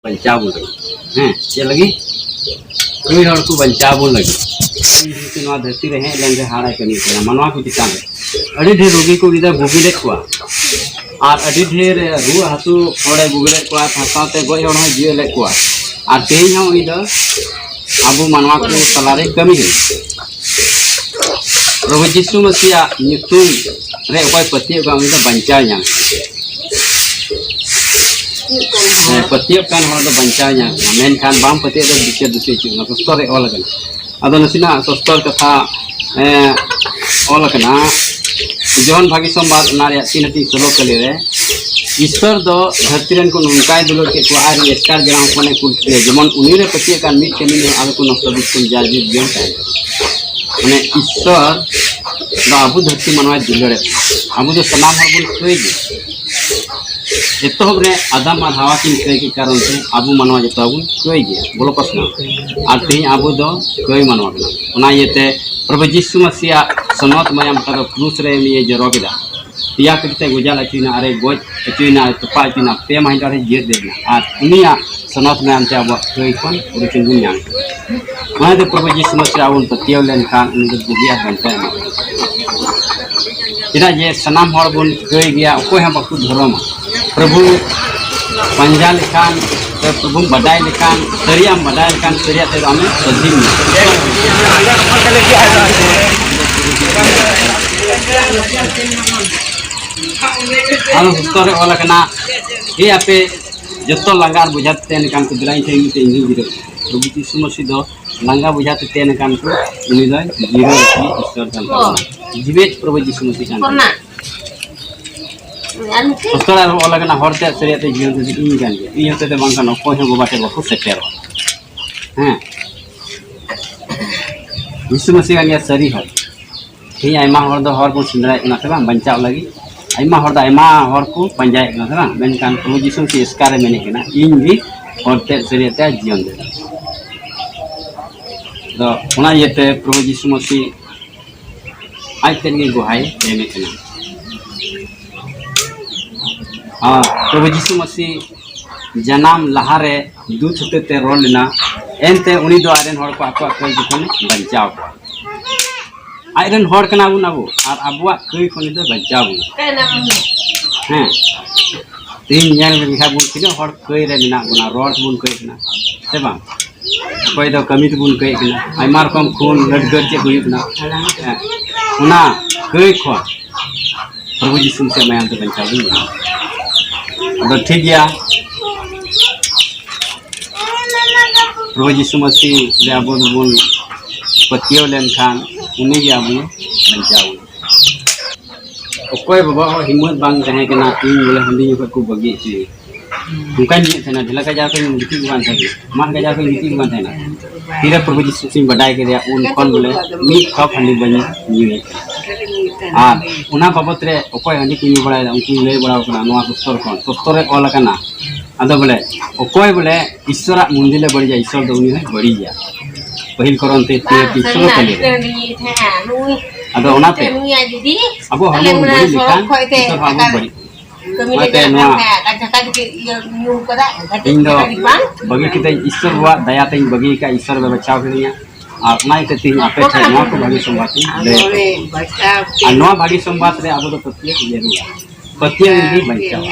बचाव बोल हैं चे लगी कोई हर को बचाव बोल लगी धरती रहे लेंगे हाड़ा कमी मनवा को चितान अड़ी ढेर रोगी को इधर बुगिले को और अड़ी ढेर रुआ हासु हड़े बुगिले को साथे गज हड़ जीले को और तेज इधर अब मनवा को तलारे कमी प्रभु जीशु मसीह नुतुम रे अकय पतियो का बचाव नाम पतियो कान हड़ दो बचाव नाम मेनखान बाम पतियो दो दिखे दुसे चुना सस्तर रे ऑल कना अदो नसिना सस्तर कथा ऑल कना जोन भागी सोमवार नारे 3 16 कले रे ईश्वर दो धरती रन को नुनकाय दुलर के को आरी स्टार ग्राम कोने कुल जेमन उनी रे पतियो कान मिट केमी ने आलो को नष्ट बिस्कुल जाजी बियन काय माने ईश्वर आबू धरती मनवा दुलरे आबू जो सनाम हर बोल कोई एतहब रे आदम और हवा की कई के कारण से आबू मनवा जतो आबू कोई गया बोलो प्रश्न और तेज आबू दो कोई मनवा बना ओना येते प्रभु यीशु मसीह सनत मायाम का क्रूस रे ये जरो केदा पिया करते गुजाल अचुना अरे गोज अचुना तपा अचुना पे महिना रे जे देना और उनिया सनत मायाम ते आबू कोई कोन उरचिन गुन्या माने तो प्रभु यीशु मसीह आबू पतियो लेन खान उन बुगिया बनता है इना जे सनाम हर बोल कोई गया कोई हम बकु धर्म प्रभु पंजा लेखान प्रभु बदाय लेखान सरिया बदाय लेखान सरिया ते हमें सजी हम हुस्तरे वाला कना ये आपे जत्तो लंगार बुझाते ने काम को दिलाई थे इंगे इंगे गिरो प्रभु यीशु मसीह दो लंगा बुझाते तेन काम को उनी दो जीरो ईश्वर का जीवेत प्रभु यीशु मसीह का सस्तर वाला कना हरते सरिया ते जीवन ते इन गान गे इन होते बांग कनो कोय हो बाटे बको सेटेर हैं यीशु मसीह का सरी है ही आइमा हर दो हर को सिंदरा इना से बांग बंचाव लगी आइमा हर दा आइमा हर को पंजाय इना से बांग मेनकान प्रभु यीशु मसीह इसकारे मेने केना इन भी हरते सरिया ते जीवन दे तो ओना येते प्रभु यीशु मसीह आज तेनी गुहाई देने केना हाँ प्रभु यीशु मसीह जनाम लहारे दूध होते रोल लेना एनते उनी दो आयरन हर को आपको कोई जितने बचाव आयरन हर कना बुन अबू और अबुआ कोई कोनी दो बचाव हैं तीन जन में लिखा बुन किनो हर कोई रे बिना बुना रोड बुन कोई ना से बा कोई दो कमी बुन कोई ना आइमार कम खून लड़गड़ के कोई ना उना कोई खो प्रभु यीशु से मैं तो बचाव तो ठीक है प्रभु यीशु मसीह रे आबो बोल पतियो लेन खान उनी के आबो बचाव कोई बाबा हिम्मत बांग रहे के ना तीन बोले हंदी को बगी छी उनका नहीं थे ना ढिला का जाके नीति दुकान था मान का जाके नीति दुकान था ना फिर प्रभु यीशु से बढ़ाए के दिया उन कौन बोले मी कप हंदी बनी न्यू और उना बाबत रे ओकोय हंदी किनी बड़ा उनकी ले बड़ा कना नवा सस्तर ऑल कना अदो बोले ओकोय बोले ईश्वर मंदिर ले बढ़ जा ईश्वर दो उनी बढ़ी जा पहिल करनते ते ईश्वर कले अदो ओनाते अब हम बढ़ी लिखान ईश्वर हम बढ़ी मते नवा इन दो बगी किते ईश्वर वा दया ते बगी का ईश्वर बे बचाव करिया और नाइ ते तीन आपे थे नवा को भागी संवाद ले आ नवा भागी संवाद रे आबो तो प्रत्येक जरूर प्रत्येक भी बचाव